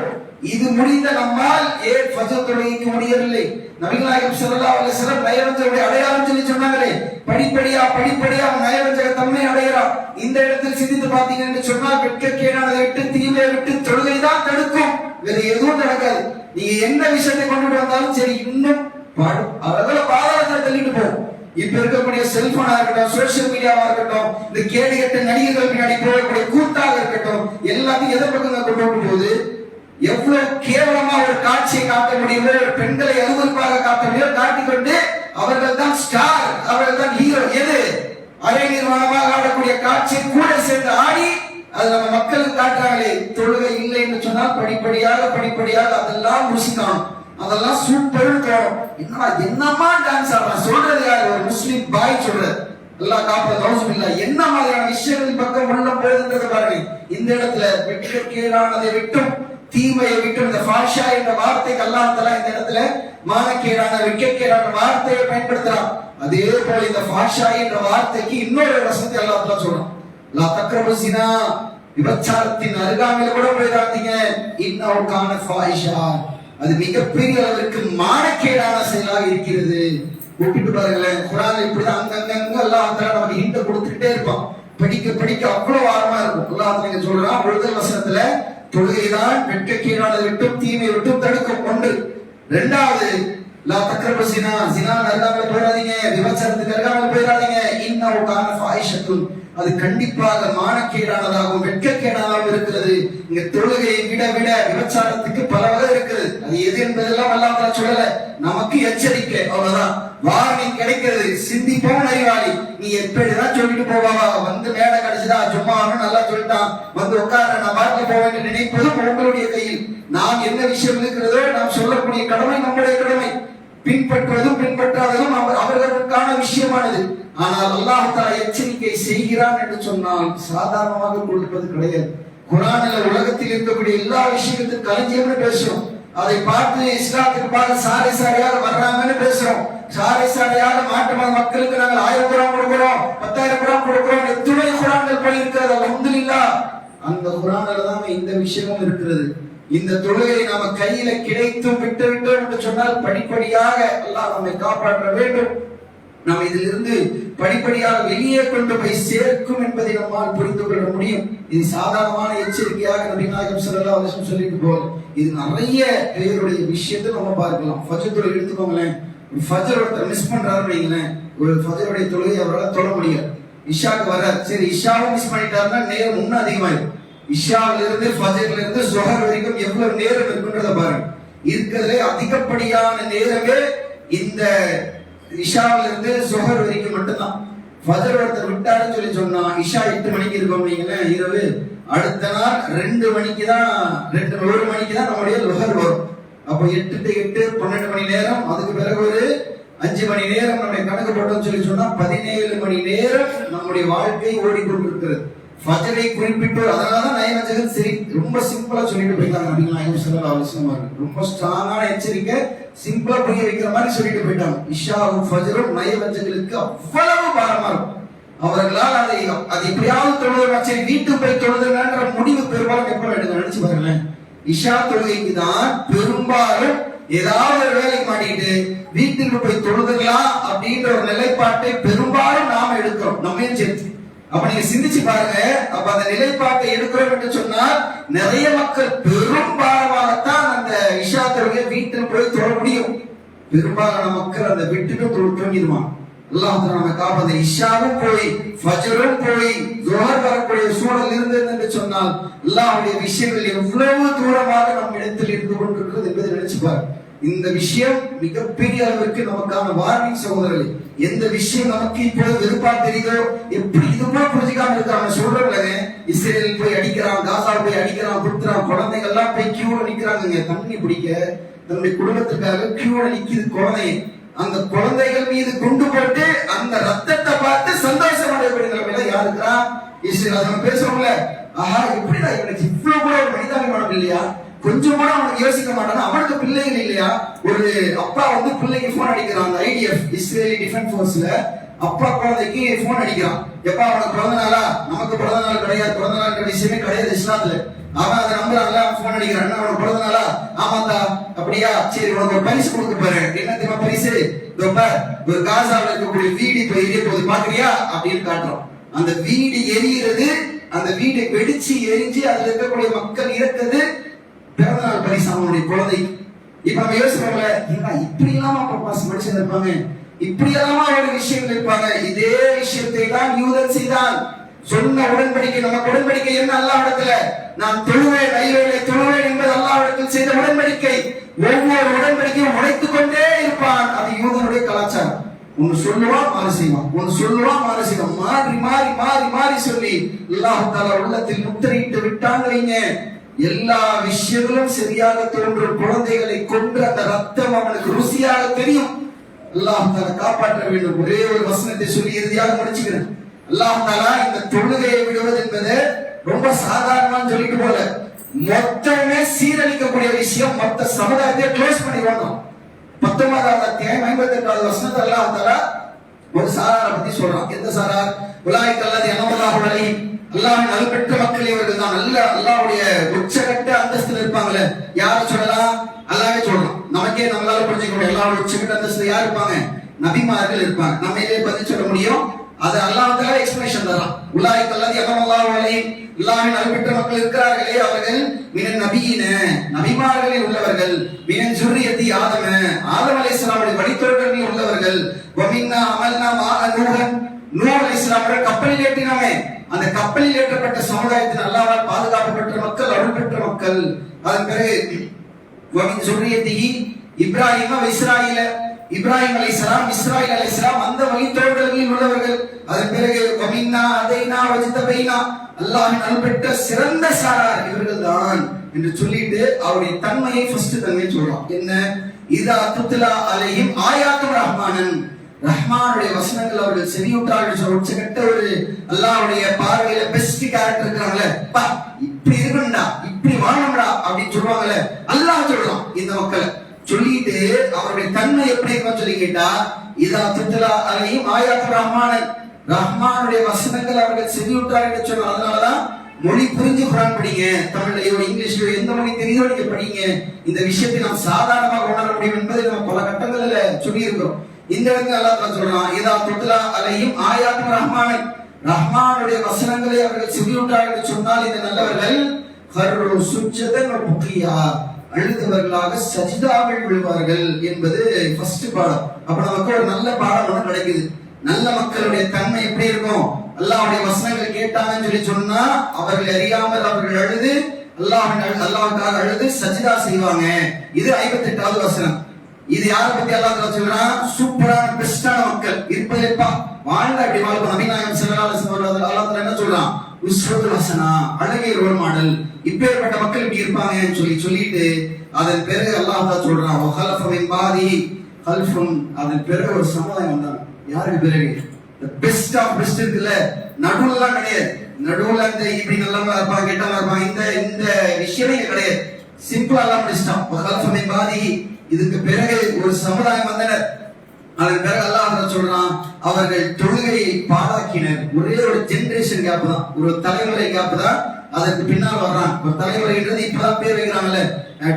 இது முடிந்த நம்மால் ஏன் ஃபஜ்ர் தொழுகைக்கு முடியவில்லை? நபிகள் நாயகம் ஸல்லல்லாஹு அலைஹி வஸல்லம் நயவஞ்சகருடைய அடையாளம் சொல்லி சொன்னாங்களே, படிப்படியா அவன் நயவஞ்சக தன்மை அடைகிறான். இந்த இடத்தில் சிந்தித்து பார்த்தீங்க என்று சொன்னால், வெட்கக்கேடானதை விட்டு தீமையை விட்டு தொழுகை தான் தடுக்கும், வேற எதுவும் நடக்காது. நீங்க என்ன விஷயத்தை கொண்டு வந்தாலும் சரி, இன்னும் அதனால பாதாளத்தை தள்ளிட்டு போகும். இப்ப இருக்கக்கூடிய செல்போனா இருக்கட்டும், சோசியல் மீடியாவா இருக்கட்டும், இந்த கேடு கட்ட நடிகர்கள் பின்னாடி போகக்கூடிய கூத்தாக இருக்கட்டும், எல்லாத்தையும் எதை பக்கம் கொண்டு போகும்போது எவ்வளவு கேவலமா ஒரு காட்சியை காட்ட முடியுமோ, ஒரு பெண்களை அருவருப்பாக காட்ட முடியும், காட்டிக்கொண்டு அவர்கள் தான் ஸ்டார், அவர்கள் தான் ஹீரோ. எது அரை நிர்வாணமாக ஆடக்கூடிய காட்சியை கூட சேர்ந்து ஆடி அது நம்ம மக்களுக்கு காட்டுறாங்களே. தொழுகை இல்லை என்று சொன்னால் படிப்படியாக அதெல்லாம் ருசிக்கணும், அதெல்லாம் சூப்பர் தோணும். என்னமா டான்ஸ் ஆடுறான் சொல்றது யாரு? ஒரு முஸ்லிம் பாய் சொல்றது. அல்லாஹ் காப்பாத்து. என்ன மாதிரியான விஷயங்கள் பக்கம் உள்ள போகுதுன்றது பாருங்க. இந்த இடத்துல வெட்கக்கேடானதை விட்டும் தீமையை விட்டும், இந்த ஃபாஷா என்ற வார்த்தைக்கு அல்லாஹ் தஆலா இந்த இடத்துல மானக்கேடான வெட்கக்கேடான வார்த்தையை பயன்படுத்துறான். அதே போல இந்த ஃபாஷா என்ற வார்த்தைக்கு இன்னொரு வசனத்தை அல்லாஹ் தஆலா சொல்றான். லா தக்ரபு ஸினா, விபச்சாரத்தின் அருகாமையில் கூட போயிடாதீங்க. இன்னஹு கான ஃபாயிஷா, அது மிகப்பெரிய அளவிற்கு மானக்கேடான செயலாக இருக்கிறது. ஒப்பிட்டு பாருங்களேன், குர்ஆன் இப்படிதான் அங்கங்க அல்லாஹ் தஆலா நமக்கு ஹிண்ட் கொடுத்துட்டே இருப்பான். படிக்க அவ்வளவு ஆழமா இருக்கும். அல்லாஹ் தஆலா சொல்றான் முதல் வசனத்துல, தொழுகைதான் வெட்கக்கேடானதை விட்டும் தீமையை விட்டும் தடுக்கும். ஒன்று. இரண்டாவது, லா தக்ரபு ஸினா, ஸினா அருகாமையில் போயிடாதீங்க, விபச்சாரத்துக்கு அருகாமையில் போயிடாதீங்க. இன்னஹு கான ஃபாயிஷத்துன், அது கண்டிப்பாக மானக்கேடானதாகவும் வெட்கக்கேடாகவும் இருக்கிறது. இங்க தொழுகையை விட விட விபச்சாரத்துக்கு பல வகை இருக்குது. அது எது என்பதெல்லாம் அல்லாஹ் சொல்லல, நமக்கு எச்சரிக்கை, அவ்வளவுதான். வார்னிங் கிடைக்கிறது. சிந்திப்பவன் அறிவாளி. நீ எப்படிதான் சொல்லிட்டு போவாவா, வந்து மேடை கிடைச்சதா சும்மா நல்லா சொல்லிட்டான் வந்து உட்கார நான் பாட்டில் போவேன் என்று நினைப்பதும் உங்களுடைய கையில். நாம் என்ன விஷயம் இருக்கிறதோ நாம் சொல்லக்கூடிய கடமை நம்முடைய கடமை. பின்பற்றுவதும் பின்பற்றாததும் அவர்களுக்கான விஷயமானது. ஆனால் அல்லாஹ் தஆலா எச்சரிக்கை செய்கிறான் என்று சொன்னால் சாதாரணமாக கொடுப்பது கிடையாது. குர்ஆனில் உலகத்தில் இருக்கக்கூடிய எல்லா விஷயத்துக்கும் களஞ்சியம்னு பேசுறோம். அதை பார்த்து இஸ்லாத்திற்காக சாரை சாரையாக வர்றாங்கன்னு பேசுறோம். சாரை சாரையாக மாற்று மத மக்களுக்கு நாங்கள் 1000 குர்ஆன் கொடுக்கிறோம், 10,000 குர்ஆன் கொடுக்கிறோம். எத்தனை குர்ஆன்கள் படி இருக்கிறது. அல்ஹம்துலில்லாஹ். அந்த குர்ஆனில் தான் இந்த விஷயமும் இருக்கிறது. இந்த தொழுகை நாம கையில கிடைத்தும் விட்டு விட்டோம் என்று சொன்னால் படிப்படியாக அல்லாஹ் நம்மை காப்பாற்ற வேண்டும். நாம் இதிலிருந்து படிப்படியாக வெளியே கொண்டு போய் சேர்க்கும் என்பதை நம்மால் புரிந்து கொள்ள முடியும். இது சாதாரணமான எச்சரிக்கையாக நபி நாயகம் ஸல்லல்லாஹு அலைஹி வஸல்லம் சொல்லிட்டு போல் இது நிறைய பேருடைய விஷயத்தை நம்ம பார்க்கலாம். ஃபஜ்ர் தொழுகை எடுத்துக்கோங்களேன். ஃபஜ்ர் ஒருத்தர் மிஸ் பண்றாரு வைங்களேன், ஒரு ஃபஜ்ருடைய தொழுகை அவரால் தொழ முடியாது. இஷாக்கு வர சரி இஷாவும் மிஸ் பண்ணிட்டாருன்னா நேரம் இன்னும் அதிகமாயிடும். இஷாவில இருந்து ஃபஜ்ர்ல இருந்து ஸுஹர் வரைக்கும் எவ்வளவு நேரம் இருக்குன்றத பாருங்க. இருக்கிறதுலே அதிகப்படியான நேரமே இந்த இஷாவில இருந்து ஸுஹர் வரைக்கும் மட்டும்தான். ஃபஜ்ர் ஒருத்தர் விட்டாருன்னு சொல்லி சொன்னா இஷா 8 மணிக்கு இருக்கும் வைங்களேன் இரவு, அடுத்த நாள் 2 மணிக்கு தான் 1 மணிக்கு தான் நம்முடைய லுஹர் வரும். அப்போ 8 to 8 12 மணி நேரம். அதுக்கு பிறகு ஒரு 5 மணி நேரம் நம்முடைய கணக்கு போட்டோம்னு சொல்லி சொன்னா 17 மணி நேரம் நம்முடைய வாழ்க்கை ஓடிக்கொண்டிருக்கிறது. ஃபஜ்ரை குறிப்பிட்டு அதனாலதான் நயவஞ்சகன் சரி ரொம்ப சிம்பிளா சொல்லிட்டு போயிட்டாங்க நபி நாயகம் ஸல்லல்லாஹு அலைஹி வஸல்லம். ரொம்ப ஸ்ட்ராங்கான எச்சரிக்கை, சிம்பிளா புரிய வைக்கிற மாதிரி சொல்லிட்டு போயிட்டாங்க. இஷாவும் ஃபஜ்ரும் நயவஞ்சகர்களுக்கு அவ்வளவு பாரமா இருக்கும். அவர்களால் அதை எப்படியாவது தொழுதுனா சரி வீட்டுக்கு போய் தொழுதுன்ற முடிவு பெரும்பாலும் எப்ப எடுங்க நினைச்சு பாருங்களேன். இஷா தொழுகைக்கு தான் பெரும்பாலும் ஏதாவது ஒரு வேலைக்கு மாட்டிக்கிட்டு வீட்டுக்கு போய் தொழுதுலாம் அப்படின்ற ஒரு நிலைப்பாட்டை பெரும்பாலும் நாம எடுக்கிறோம், நம்மையும் சேர்த்து. அப்ப நீங்க சிந்திச்சு பாருங்க. அப்ப அந்த நிலைப்பாட்டை எடுக்கிறோம் என்று சொன்னால் நிறைய மக்கள் பெரும்பாலாகத்தான் அந்த இஷா தொழுகை வீட்டில் போய் தொழ முடியும். பெரும்பாலான மக்கள் அந்த விட்டுட்டு தூங்கிடுவாங்க. அல்லாஹ் நம்ம காப்பாத இஷாவும் போய் ஃபஜ்ரும் போய் ஸுஹர் வரக்கூடிய சூழல் இருந்தது என்று சொன்னால் அல்லாஹ்வுடைய விஷயங்கள் எவ்வளவு தூரமாக நம் இடத்தில் இருந்து கொண்டிருக்கிறது என்பதை நினைச்சு பாருங்க. இந்த விஷயம் மிகப்பெரிய அளவிற்கு நமக்கான வார்னிங் சகோதரர்களே. எந்த விஷயம் நமக்கு இப்போது வெறுப்பா தெரியுதோ எப்படி இது கூட புரிஞ்சுக்காம இருக்காங்க சொல்றவங்க. இஸ்ரேல் போய் அடிக்கிறான், காசா போய் அடிக்கிறான், குடுத்துறான், குழந்தைகள் எல்லாம் போய் கியூல நிக்கிறாங்க தண்ணி பிடிக்க. தன்னுடைய குடும்பத்துக்காக கியூல நிக்குது குழந்தை. அந்த குழந்தைகள் மீது குண்டு போட்டு அந்த ரத்தத்தை பார்த்து சந்தோஷம் அடையக்கூடிய நிலைமையில யாருக்கிறா இஸ்ரேல். அதை பேசுறோம்ல, ஆஹா எப்படிதான் இவனுக்கு இவ்வளவு கூட ஒரு மனிதாபிமானம் இல்லையா, கொஞ்சம் கூட அவனுக்கு யோசிக்க மாட்டானா, அவனுக்கு பிள்ளைகள் இல்லையா. ஒரு அப்பா வந்து பிள்ளைக்கு போன் அடிக்கிறான். ஐடிஎஃப் இஸ்ரேலி டிஃபென்ஸ் போர்ஸ்ல அப்பா குழந்தைக்கு போன் அடிக்கிறான். எப்பா அவனுக்கு பிறந்த நாளா, நமக்கு பிறந்த நாள் கிடையாது, பிறந்த நாள் விஷயமே கிடையாது இஸ்லாத்துல. அவன் அதை நம்புறான்ல, போன் அடிக்கிறான். என்ன அவனுக்கு பிறந்த நாளா, ஆமாந்தா அப்படியா சரி உனக்கு ஒரு பரிசு கொடுக்க போறேன். என்ன தெரியுமா பரிசு, ஒரு காசாவில் இருக்கக்கூடிய வீடு இப்ப எரிய போது பாக்குறியா அப்படின்னு காட்டுறோம். அந்த வீடு எரியிறது, அந்த வீடு வெடிச்சு எரிஞ்சு அதுல இருக்கக்கூடிய மக்கள் இறக்குது பிறந்த நாள் பரிசு அவனுடைய குழந்தை. இப்ப நம்ம யோசிக்கிறோம்ல, இப்படி இல்லாம மனுஷன் இருப்பாங்க, இப்படி இல்லாம ஒரு விஷயங்கள் இருப்பாங்க. இதே விஷயத்தை தான் யூதன் செய்தான். சொன்ன உடன்படிக்கை, நமக்கு உடன்படிக்கை என்ன அல்லாஹ்விடத்துல, நான் தொழுவேன் ஐவேளை தொழுவேன் என்பது அல்லாஹ்விடத்தில் செய்த உடன்படிக்கை. ஒவ்வொரு உடன்படிக்கையும் உடைத்துக் கொண்டே இருப்பான். அது யூதனுடைய கலாச்சாரம். ஒன்னு சொல்லுவான் மாறு செய்வான், ஒன்னு சொல்லுவான் மாறு செய்வான், மாறி மாறி மாறி மாறி சொல்லி அல்லாஹ் தஆலா உள்ளத்தில் முத்திரையிட்டு விட்டாங்க. வைங்க எல்லா விஷயங்களும் சரியாக தோன்றும் குழந்தைகளை கொண்டு அந்த ரத்தம் அவனுக்கு ருசியாக தெரியும். அல்லாஹ் தஆலா காப்பாற்ற வேண்டும். ஒரே ஒரு வசனத்தை சொல்லி இறுதியாக முடிச்சுக்கிறேன். அல்லாஹ் தஆலா இந்த தொழுகையை விடுவது என்பது ரொம்ப சாதாரணமா சொல்லிட்டு போல, மொத்தமே சீரழிக்கக்கூடிய விஷயம். மொத்த சமுதாயத்தை க்ளோஸ் பண்ணி வரணும். 19வது அத்தியாயம் 58வது வசனத்துல அல்லாஹ் தஆலா ஒரு சாராரை பத்தி சொல்றான். எந்த சாரார்? உலாயிக அல்லதி அன்அமல்லாஹு அலைஹிம், அல்லாஹ்வின் அருள்பெற்ற மக்கள் இவர்கள் தான். அல்லாஹ்வுடைய உச்சகட்ட அந்தஸ்தில் இருப்பாங்களே. யார சொல்லலாம்? அல்லாஹ்வே சொல்லலாம். நமக்கே நம்மளால புரிஞ்சுக்க முடியும். அல்லாஹ்வுடைய உச்சகட்ட அந்தஸ்தில் யார் இருப்பாங்க? நபிமார்கள் இருப்பாங்க. நம்ம இதிலே பதில் சொல்ல முடியும். அது அல்லாஹ் தஆலா எக்ஸ்பிளனேஷன் தரான். உலாயிக அல்லதி அன்அமல்லாஹு அலைஹிம், அல்லாஹ்வின் அருள்பெற்ற மக்கள் இருக்கிறார்களே அவர்கள் மினன் நபியின, நபிமார்களில் உள்ளவர்கள், மினன் ஜுர்ரியத்தி ஆதம, ஆதம் அலைஹிஸ்ஸலாமுடைய வழித்தோன்றலில் உள்ளவர்கள், வமின்னா அமல்னா மா நூஹன், நூஹ் அலைஹிஸ்ஸலாமுடைய கப்பலில் கப்பலில் ஏற்றினாங்க. அந்த கப்பலில் ஏற்றப்பட்ட சமுதாயத்தின் அல்லாஹ்வால் பாதுகாப்பு பெற்ற மக்கள், அருள் பெற்ற மக்கள். அதன் பிறகு இப்ராஹிம் அலைஹிஸ்ஸலாம், இஸ்ராயில் அலைஹிஸ்ஸலாம் அந்த வழித்தோன்றல்களில் உள்ளவர்கள். அதன் பிறகு அல்லாஹ்வின் அருள் பெற்ற சிறந்த சாரார் இவர்கள் தான் என்று சொல்லிட்டு அவருடைய தன்மையை ஃபர்ஸ்ட் தன்மை சொல்றோம். என்ன? இதா துத்லா அலைஹிம் ஆயாத்துர் ரஹ்மானன், ரஹ்மானுடைய வசனங்கள் அவர்கள் செவியுற்றார்கள். உச்சகட்ட ஒரு அல்லாஹ்வுடைய பார்வையில பெஸ்ட் கேரக்டர் இருக்காங்கல்ல, பா இப்படி இருக்கணும்டா, இப்படி வாழணும்டா அப்படின்னு சொல்லுவாங்கல்ல, அல்லாஹ் சொல்றான் இந்த மக்களை. சொல்லிட்டு அவருடைய தன்மை எப்படி இருக்கும் சொல்லி கேட்டா, இதா துத்லா அலைஹிம் ஆயாத்துர் ரஹ்மானன், ரஹ்மானுடைய வசனங்கள் அவர்கள் செவியுற்றார்கள் சொன்னாங்க. அதனாலதான் மொழி புரிஞ்சு குர்ஆன் படிங்க, தமிழ்லயோ இங்கிலீஷ்லயோ எந்த மொழி தெரியுதோ நீங்க படிங்க. இந்த விஷயத்தை நாம் சாதாரணமாக உணர முடியும் என்பதை நம்ம பல கட்டங்களில் சொல்லி இருக்கிறோம். இந்த இடத்துல அல்லாஹ் சொல்றான், இதா துத்லா அலைஹிம் ஆயாத்துர் ரஹ்மானன், ரஹ்மானுடைய வசனங்களை அவர்கள் செவியுற்றார்கள் சொன்னால் இந்த நல்லவர்கள் கர்ரு சுஜ்ஜதன் வ புகியா, அழுதவர்களாக சஜிதாவில் விழுவார்கள் என்பது ஃபர்ஸ்ட் பாடம். அப்ப நமக்கு ஒரு நல்ல பாடம் ஒன்று கிடைக்குது. நல்ல மக்களுடைய தன்மை எப்படி இருக்கும்? அல்லாஹ்வுடைய வசனங்கள் கேட்டாங்கன்னு சொல்லி சொன்னா அவர்கள் அறியாமல் அவர்கள் அழுது அல்லாஹ்வுக்காக அழுது சஜிதா செய்வாங்க. இது 58வது வசனம். இது யாரை பத்தி அல்லாஹ் சொல்றான்? சூப்பரான பெஸ்டான மக்கள் இருப்பதேப்பா வாழ்ந்த அப்படி வாழ்க்கை. நபி நாயகம் ஸல்லல்லாஹு அலைஹி வஸல்லம் அல்லாஹ் என்ன சொல்றான்? உஸ்வத்துல் ஹஸனா, அழகிய ரோல் மாடல். இப்பேற்பட்ட மக்கள் இப்படி இருப்பாங்கன்னு சொல்லிட்டு அதன் பிறகு அல்லாஹ் சொல்றான், வஹலஃப மின் பாதி கல்ஃபுன், அதன் பிறகு ஒரு சமுதாயம் வந்தாங்க. யாருக்கு பிறகு? பெஸ்ட் ஆஃப் பெஸ்ட் இருக்குல்ல, நடுவுலாம் கிடையாது. நடுவுல இந்த இப்படி நல்லவங்க இருப்பாங்க, கெட்டவங்க இருப்பாங்க, இந்த விஷயமே கிடையாது. சிம்பிளா எல்லாம் முடிச்சிட்டான். வஹலஃப மின் பாதி, இதுக்கு பிறகு ஒரு சமுதாயம் வந்தனர். அதன் பிறகு அல்லாஹ் சொல்றான், அவர்கள் தொழுகையை பாழாக்கினர். ஒரே ஒரு ஜெனரேஷன் கேப் தான், ஒரு தலைமுறை கேப் தான். அதற்கு பின்னால் வர்றான். ஒரு தலைமுறைன்றது இப்பதான் பேர் வைக்கிறாங்கல்ல,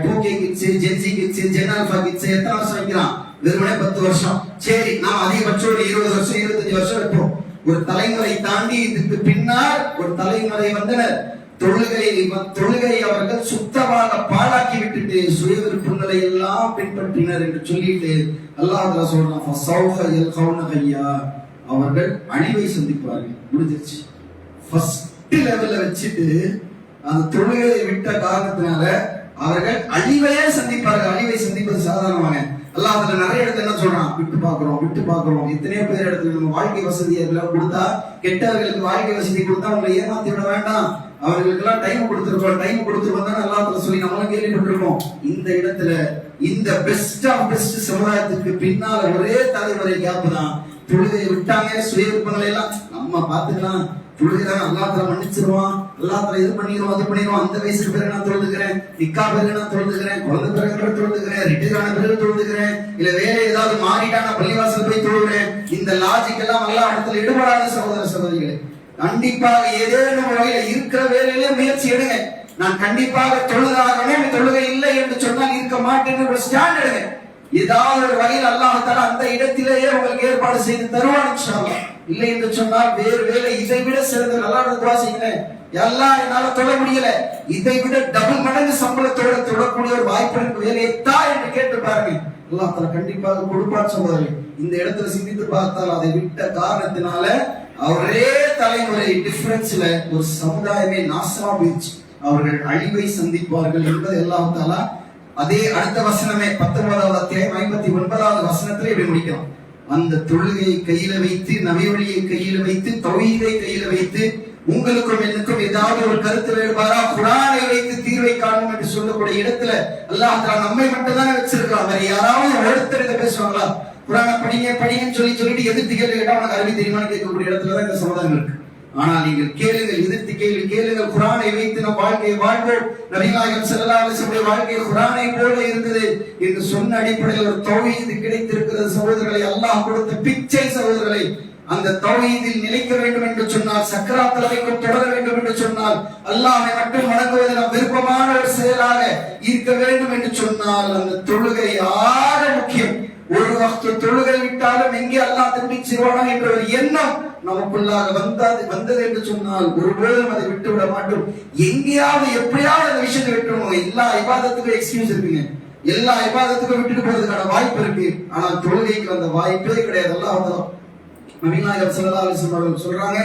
2K kids, Gen Z kids, Gen Alpha kids. எத்தனை வருஷம் வைக்கிறான்? வெறுமனே 10 வருஷம். சரி, நாம் அதிகபட்சம் ஒரு 20 வருஷம் 25 வருஷம் வைப்போம். ஒரு தலைமுறை தாண்டி இதுக்கு பின்னால் ஒரு தலைமுறை வந்தனர். தொழுகை அவர்கள் சுத்தமாக பாழாக்கி விட்டுட்டு சுய விருப்பங்களை எல்லாம் பின்பற்றினர் என்று சொல்லிட்டு அல்லாஹ் சொல்றான், அவர்கள் அழிவை சந்திப்பார்கள். முடிஞ்சிருச்சு. ஃபர்ஸ்ட் லெவல்ல வச்சுட்டு அந்த தொழுகையை விட்ட காரணத்தினால அவர்கள் அழிவையே சந்திப்பார்கள். அழிவை சந்திப்பது சாதாரணமாக அல்லாஹ் அதுல நிறைய இடத்துல என்ன சொல்றான்? விட்டு பாக்குறோம். எத்தனையோ பேர் இடத்துல நம்ம வாழ்க்கை வசதி கொடுத்தா, கெட்டவர்களுக்கு வாழ்க்கை வசதி கொடுத்தா அவங்களை ஏமாத்தி விட வேண்டாம், அவர்களுக்கு எல்லாம் டைம் கொடுத்துருக்கோம் தான் அல்லாஹ் சொல்லி நம்மளும் கேள்விப்பட்டிருக்கோம். இந்த இடத்துல இந்த பெஸ்ட் ஆஃப் பெஸ்ட் சமுதாயத்துக்கு பின்னால ஒரே தலைமுறை கேப் தான். தொழுகையை விட்டாங்க, சுய விருப்பங்களை எல்லாம் நம்ம பாத்துக்கலாம், தொழுகிறான் அல்லாஹ் மன்னிச்சிருவான், அல்லாஹ் இது பண்ணிடுவோம் அது பண்ணிடுவோம். அந்த வயசுக்கு பிறகு நான் தொழுதுக்கிறேன், நிக்கா பிறகு நான் தொழுதுக்கிறேன், குழந்தை பிறகு தொழுதுக்கிறேன், ரிட்டையர் ஆன பிறகு தொழுதுக்கிறேன், இல்ல வேலை ஏதாவது மாறிட்டா நான் பள்ளிவாசல் போய் தொழுகிறேன். இந்த லாஜிக் எல்லாம் அல்லாஹ் இடத்துல ஈடுபடாத சகோதர சகோதரிகளே, கண்டிப்பாக ஏதேனும் வகையில இருக்கிற வேலையிலே முயற்சி எடுங்க. நான் கண்டிப்பாக தொழுதாகவே தொழுகை இல்லை என்று சொன்னால் இருக்க மாட்டேன்னு ஒரு ஸ்டாண்ட் எடுங்க. ஏதாவது ஒரு வகையில் அல்லாஹ் தஆலா அந்த இடத்திலேயே உங்களுக்கு ஏற்பாடு செய்து தருவான் இன்ஷா அல்லாஹ். இல்லை என்று சொன்னால் வேறு வேலை இதை விட சிறந்த அல்லாஹ்வை துஆ செய்யுங்க. எல்லாம் என்னால தொழ முடியல, இதை விட டபுள் மடங்கு சம்பளத்தோட தொழக்கூடிய ஒரு வாய்ப்பு எனக்கு வேலையை தா என்று கேட்டு பாருங்க, அல்லாஹ் தஆலா கண்டிப்பாக கொடுப்பான் சகோதரர்களே. இந்த இடத்துல சிந்தித்து பார்த்தால் அதை விட்ட காரணத்தினால ஒரே தலைமுறை டிஃபரன்ஸ்ல ஒரு சமுதாயமே நாசமா போயிடுச்சு. அவர்கள் அழிவை சந்திப்பார்கள் என்பது அல்லாஹ் தஆலா அதே அடுத்த வசனமே 19வது அத்தியாயம் 59வது வசனத்திலே இப்படி முடிக்கிறோம். அந்த தொழுகையை கையில வைத்து, நபிவழியை கையில வைத்து, தௌஹீதை கையில வைத்து, உங்களுக்கும் எனக்கும் ஏதாவது ஒரு கருத்து வேறுபாடா குர்ஆனை வைத்து தீர்வை காணும் என்று சொல்லக்கூடிய இடத்துல அல்லாஹ் தஆலா நம்மை மட்டும் தான் வச்சிருக்கான். வேற யாராவது ஒருத்தர் இதை பேசுவாங்களா? குர்ஆனை படிங்கன்னு சொல்லிட்டு எதிர்த்து கேள்வி கேட்டா உனக்கு அரபி தெரியுமான்னு கேட்கக்கூடிய இடத்துலதான் இந்த சமுதாயம் இருக்கு. ஆனால் நீங்கள் கேளுங்கள், எதிர்த்து கேளுங்கள். குர்ஆனை வைத்து நம் வாழ்க்கையை வாழ்வோம். நபி நாயகம் ஸல்லல்லாஹு அலைஹி வஸல்லம் வாழ்க்கை குர்ஆனை போல இருந்தது என்று சொன்ன அடிப்படையில் ஒரு தௌஹீத் கிடைத்திருக்கிறது சகோதரர்களை. அல்லாஹ் கொடுத்த பிச்சை சகோதரர்களை. அந்த தௌஹீதில் நிலைக்க வேண்டும் என்று சொன்னால், சக்கராத் வரைக்கும் தொடர வேண்டும் என்று சொன்னால், அல்லாஹ்வை மட்டும் வணங்குவது நம் விருப்பமான ஒரு செயலாக இருக்க வேண்டும் என்று சொன்னால், அந்த தொழுகை ஆக முக்கியம். ஒரு வக்து தொழுகை விட்டாலும் எங்கே அல்லாஹ் திரும்பி செய்வானா என்ற ஒரு எண்ணம் நமக்குள்ளாக வந்தது என்று சொன்னால் ஒருபோதும் அதை விட்டு விட மாட்டோம். எங்கேயாவது எப்படியாவது அந்த விஷயத்தை விட்டுருவோம். எல்லா இபாதத்துக்கும் எக்ஸ்கியூஸ் இருக்குங்க, எல்லா இபாதத்துக்கும் விட்டுட்டு போறதுக்கான வாய்ப்பு இருக்கு. ஆனால் தொழுகைக்கு அந்த வாய்ப்பே கிடையாது. அல்லாஹ் நபி நாயகம் ஸல்லல்லாஹு அலைஹி வஸல்லம் சொல்றாங்க,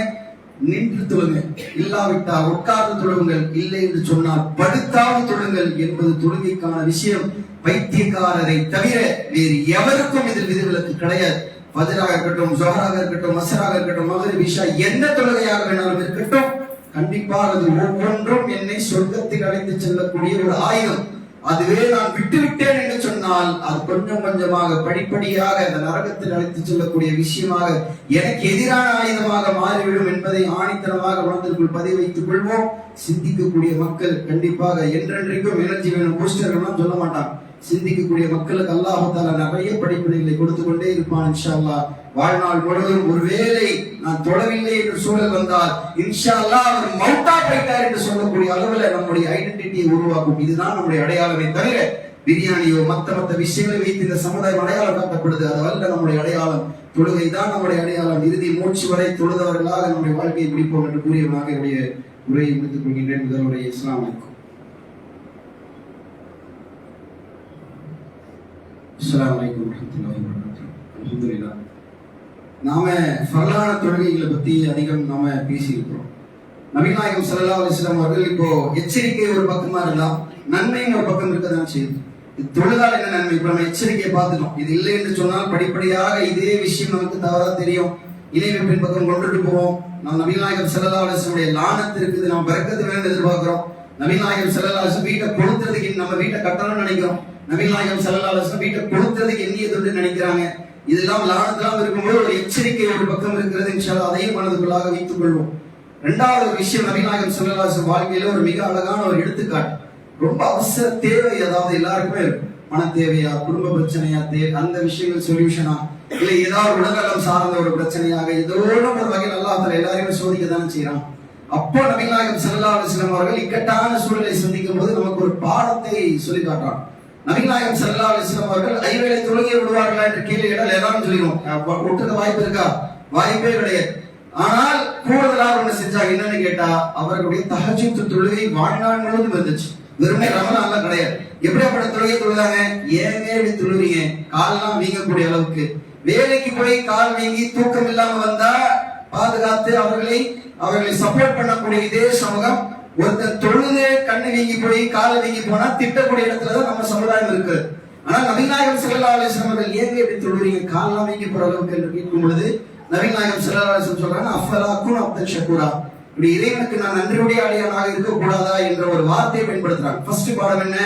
நின்று தொழுங்க, இல்லாவிட்டால் உட்கார்ந்து தொழுங்கள், இல்லை என்று சொன்னால் படுத்தாவது தொழுங்கள் என்பது தொழுகைக்கான விஷயம். பைத்தியக்காரரை தவிர வேறு எவருக்கும் இதில் விதிவிலக்கு கிடையாது. ஃபஜ்ராக இருக்கட்டும், ஸுஹராக இருக்கட்டும், அஸ்ராக இருக்கட்டும், மக்ரிப், இஷா, எந்த தொழுகையாக வேணாலும் இருக்கட்டும், கண்டிப்பாக அது ஒவ்வொன்றும் என்னை சொர்க்கத்தில் அழைத்து செல்லக்கூடிய ஒரு ஆயுதம். அதுவே நான் விட்டுவிட்டேன் என்று சொன்னால் அது கொஞ்சம் கொஞ்சமாக படிப்படியாக அந்த நரகத்தில் அழைத்து செல்லக்கூடிய விஷயமாக எனக்கு எதிரான ஆயுதமாக மாறிவிடும் என்பதை ஆணித்தனமாக மனதிற்குள் பதிவு வைத்துக் கொள்வோம். சிந்திக்கக்கூடிய மக்கள் கண்டிப்பாக என்றென்றைக்கும் எனர்ஜி வேணும் பூஸ்டர்கள்லாம் சொல்ல மாட்டான். சிந்திக்கக்கூடிய மக்களுக்கு அல்லாஹ் தஆலா நிறைய படிப்பினைகளை கொடுத்து கொண்டே இருப்பான் இன்ஷா அல்லாஹ். வாழ்நாள் முழுவதும் ஒருவேளை நான் தொழவில்லை என்று சூழல் வந்தால் இன்ஷா அல்லாஹ் அவர் மௌத்தா போயிட்டார் என்று சொல்லக்கூடிய அளவுல நம்முடைய ஐடென்டிட்டியை உருவாக்கும். இதுதான் நம்முடைய அடையாளமே தவிர பிரியாணியோ மத்த விஷயங்களை வைத்து இந்த சமுதாயம் அடையாளம் காட்டப்படுது, அதுவல்ல நம்முடைய அடையாளம். தொழுகை தான் நம்முடைய அடையாளம். இறுதி மூச்சு வரை தொழுதவர்களாக நம்முடைய வாழ்க்கையை பிடிப்போம் என்று கூறியவனாக என்னுடைய உரையை முடித்துக் கொள்கின்றேன். முதல்வரை இஸ்லாம் அலைக்கும். அஸ்ஸலாமு அலைக்கும் வரஹ்மத்துல்லாஹி வபரகாத்துஹு. அல்ஹம்துலில்லாஹ். நாம ஃபர்லான தொழுகைகளை பத்தி அதிகம் நாம பேசியிருக்கிறோம். நபி நாயகம் ஸல்லல்லாஹு அலைஹி வஸல்லம் அவர்கள் இப்போ எச்சரிக்கை ஒரு பக்கமா இருந்தா நன்மையும் ஒரு பக்கம் இருக்கதான் செய்யுது. இது தொழுதால் என்ன நன்மை? இப்ப நம்ம எச்சரிக்கையை பார்த்துட்டோம். இது இல்லை என்று சொன்னால் படிப்படியாக இதே விஷயம் நமக்கு தவறா தெரியும். இணைவிப்பின் பக்கம் கொண்டுட்டு போவோம். நாம் நபி நாயகம் ஸல்லல்லாஹு அலைஹி வஸல்லம் லானத் இருக்குது, நம்ம பரக்கத்து வேணும்னு எதிர்பார்க்கிறோம். நபி நாயகம் ஸல்லல்லாஹு அலைஹி வஸல்லம் வீட்டை கொளுத்துறதுக்கு நம்ம வீட்டை கட்டணும்னு நினைக்கிறோம். நபி நாயகம் ஸல்லல்லாஹு அலைஹி வஸல்லம் வீட்டை கொளுத்துறதுக்கு எண்ணிய தொண்டு நினைக்கிறாங்க. இதெல்லாம் லானத்தெல்லாம் இருக்கும்போது ஒரு எச்சரிக்கை ஒரு பக்கம் இருக்கிறது. இன்ஷா அல்லாஹ் அதையும் மனதுக்குள்ளாக வைத்துக் கொள்வோம். இரண்டாவது ஒரு விஷயம், நபி நாயகம் ஸல்லல்லாஹு அலைஹி வஸல்லம் வாழ்க்கையில ஒரு மிக அழகான ஒரு எடுத்துக்காட்டு. ரொம்ப அவசர தேவை, அதாவது எல்லாருக்குமே இருக்கும். பண தேவையா, குடும்ப பிரச்சனையா, அந்த விஷயங்கள் சொல்யூஷனா, இல்லை ஏதாவது உடல்நலம் சார்ந்த ஒரு பிரச்சனையாக ஏதோட ஒரு வகையில் அல்லாஹ் தஆலா எல்லாரையுமே சோதிக்க தானே செய்யறான். அப்போ நபி நாயகம் ஸல்லல்லாஹு அலைஹி வஸல்லம் அவர்கள் இக்கட்டான சூழலை சந்திக்கும் போது நமக்கு ஒரு பாடத்தை சொல்லி காட்டுறான். நபி நாயகம் ஸல்லல்லாஹு அலைஹி வஸல்லம் அவர்கள் ஐவேளை தொழுகை விடுவார்களா என்று கேள்வி கேட்டால் எல்லாரும் சொல்லிடுவோம். விட்டுக்க வாய்ப்பு இருக்கா? வாய்ப்பே கிடையாது. ஆனால் கூடுதலாக ஒண்ணு செஞ்சாங்க. என்னன்னு கேட்டா, அவர்களுடைய தஹஜ்ஜுத் தொழுகை வாழ்நாள் முழுவதும் இருந்துச்சு. வெறுமே ரமலான்ல கிடையாது. எப்படியாப்பட்ட தொழுகை தொழுதாங்க? ஏங்க இப்படி தொழுவீங்க? கால்லாம் வீங்கக்கூடிய அளவுக்கு. வேலைக்கு போய் கால் வீங்கி தூக்கம் இல்லாம வந்தா பாதுகாத்து அவர்களை சப்போர்ட் பண்ணக்கூடிய இதே சமூகம், ஒருத்தர் தொழுது கண்ணு வீங்கி போய் காலை வீங்கி போனா திட்டக்கூடிய இடத்துலதான் நம்ம சமுதாயம் இருக்கு. ஆனா நபி நாயகம் ஸல்லல்லாஹு அலைஹி வஸல்லம் அவர்கள் ஏங்க இப்படி தொழுவீங்க கால்லாம் வீங்கி போற அளவுக்கு என்று கேட்கும் பொழுது நபி நாயகம் ஸல்லல்லாஹு அலைஹி வஸல்லம் சொல்றாங்க, அஃபலா குன் அப்தன் ஷக்கூரா, இப்படி இறைவனுக்கு நான் நன்றியுடைய அடியானாக இருக்க கூடாதா என்ற ஒரு வார்த்தையை பயன்படுத்துறாங்க. ஃபர்ஸ்ட் பாடம் என்ன?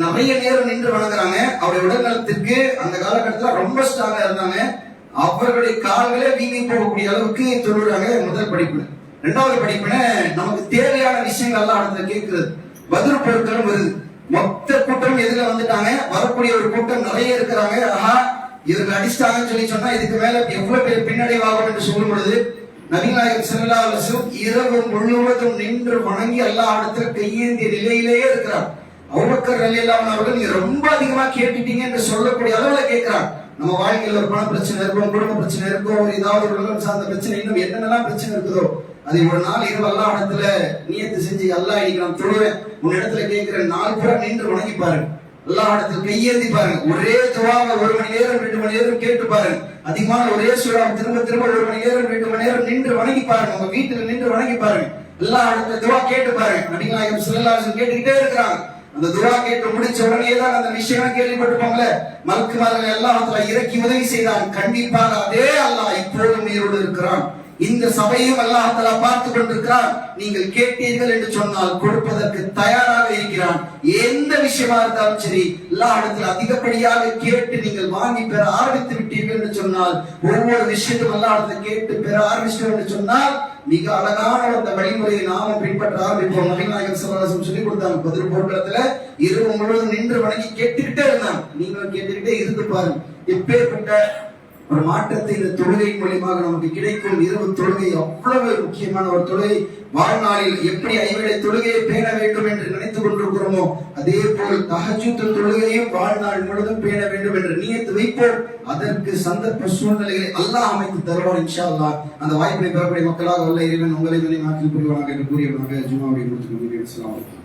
நிறைய நேரம் நின்று வணங்குறாங்க. அவருடைய உடல் நலத்திற்கு அந்த காலகட்டத்தில் ரொம்ப ஸ்ட்ராங்கா இருந்தாங்க. அவர்களுடைய கால்களே வீங்கி போகக்கூடிய அளவுக்கு தொழுறாங்க. முதல் படிப்பு. இரண்டாவது படிப்புன நமக்கு தேவையான விஷயங்கள் எல்லாம் இடத்துல கேட்கிறது. பதில் பொருட்களும் வருது. மொத்த கூட்டம் எதுல வந்துட்டாங்க, வரக்கூடிய ஒரு கூட்டம் நிறைய இருக்கிறாங்க. ஆஹா, இவர்கள் அடிச்சிட்டாங்கன்னு சொல்லி சொன்னா இதுக்கு மேல எவ்வளவு பேர் பின்னடைவாகும் என்று சொல்லும் பொழுது நபி நாயகம் ஸல்லல்லாஹு அலைஹி வஸல்லம் இரவு முழுவதும் நின்று வணங்கி எல்லா இடத்துல கையேந்திய நிலையிலேயே இருக்கிறார். அபூபக்கர் ரலியல்லாஹு அன்ஹு அவர்கள் நீங்க ரொம்ப அதிகமா கேட்டுட்டீங்க என்று சொல்லக்கூடிய அளவுல கேட்கிறார். நம்ம வாழ்க்கையில் ஒரு பண பிரச்சனை இருக்கும், குடும்ப பிரச்சனை இருக்கும், ஒரு ஏதாவது ஒரு உலகம் சார்ந்த பிரச்சனை, இன்னும் என்னென்னலாம் பிரச்சனை இருக்குதோ அதை ஒரு நாள் இரவு எல்லா இடத்துல நியத்து செஞ்சு அல்லாஹ் இன்னைக்கு நான் தொழுவேன் உன் இடத்துல கேட்கிற நாள் பூரா நின்று வணங்கி பாருங்க. எல்லா இடத்துல கையேந்தி பாருங்க. ஒரே துவாவை 1 மணி நேரம் 2 மணி நேரம் கேட்டு பாருங்க. அதிகமான ஒரே சூறாவை திரும்ப 1 மணி நேரம் 2 மணி நேரம் நின்று வணங்கி பாருங்க. உங்க வீட்டுல நின்று வணங்கி பாருங்க. எல்லா இடத்துல துவா கேட்டு பாருங்க. நபி நாயகம் ஸல்லல்லாஹு அலைஹி வஸல்லம் கேட்டுக்கிட்டே இருக்கிறாங்க. அந்த துவா கேட்டு முடிச்ச உடனே தான் அந்த விஷயம் கேள்விப்பட்டிருப்பாங்களே, மலக்குமார்கள் எல்லாத்துல இறக்கி உதவி செய்தான். கண்டிப்பாக அதே அல்லாஹ் இப்போதும் உயிரோடு இருக்கிறான். இந்த சபையும் அல்லாஹ் தஆலா பார்த்து கொண்டிருக்கிறான். நீங்கள் கேட்டீர்கள் என்று சொன்னால் கொடுப்பதற்கு தயாராக இருக்கிறான். எந்த விஷயமா இருந்தாலும் சரி, அல்லாஹ் இடத்துல அதிகப்படியாக கேட்டு நீங்கள் வாங்கி பெற ஆரம்பித்து விட்டீர்கள் என்று சொன்னால், ஒவ்வொரு விஷயத்தையும் அல்லாஹ் இடத்துல கேட்டு பெற ஆரம்பிச்சிட்டோம் என்று சொன்னால் மிக அழகான அந்த வழிமுறையை நாமும் பின்பற்ற ஆரம்பிப்போம். நபி நாயகம் ஸல்லல்லாஹு அலைஹி வஸல்லம் சொல்லி கொடுத்தாங்க. பதில் போர்க்களத்துல இரவு முழுவதும் நின்று வணங்கி கேட்டுக்கிட்டே இருந்தாங்க. நீங்களும் கேட்டுக்கிட்டே இருந்து பாருங்க. எப்பேற்பட்ட ஒரு மாற்றத்தை இந்த தொழுகை மூலமாக நமக்கு கிடைக்கும். இரவு தொழுகை அவ்வளவு முக்கியமான ஒரு தொழுகை. வாழ்நாளில் எப்படி ஐவேளை தொழுகையை பேண வேண்டும் என்று நினைத்துக் கொண்டிருக்கிறோமோ அதே போல் தஹஜ்ஜுத் தொழுகையும் வாழ்நாள் முழுவதும் பேண வேண்டும் என்று நியத்து வைப்போம். அதற்கு சந்தர்ப்ப சூழ்நிலைகளை அல்லாஹ் அமைத்து தருவார் இன்ஷா அல்லாஹ். அந்த வாய்ப்பை பெறக்கூடிய மக்களாக வல்ல இறைவன் உங்களை நினைவாக்கி புரிவானாக என்று கூறியவனாக ஜும்மாவை முடித்துக் கொள்கிறேன். அஸ்ஸலாமு அலைக்கும்.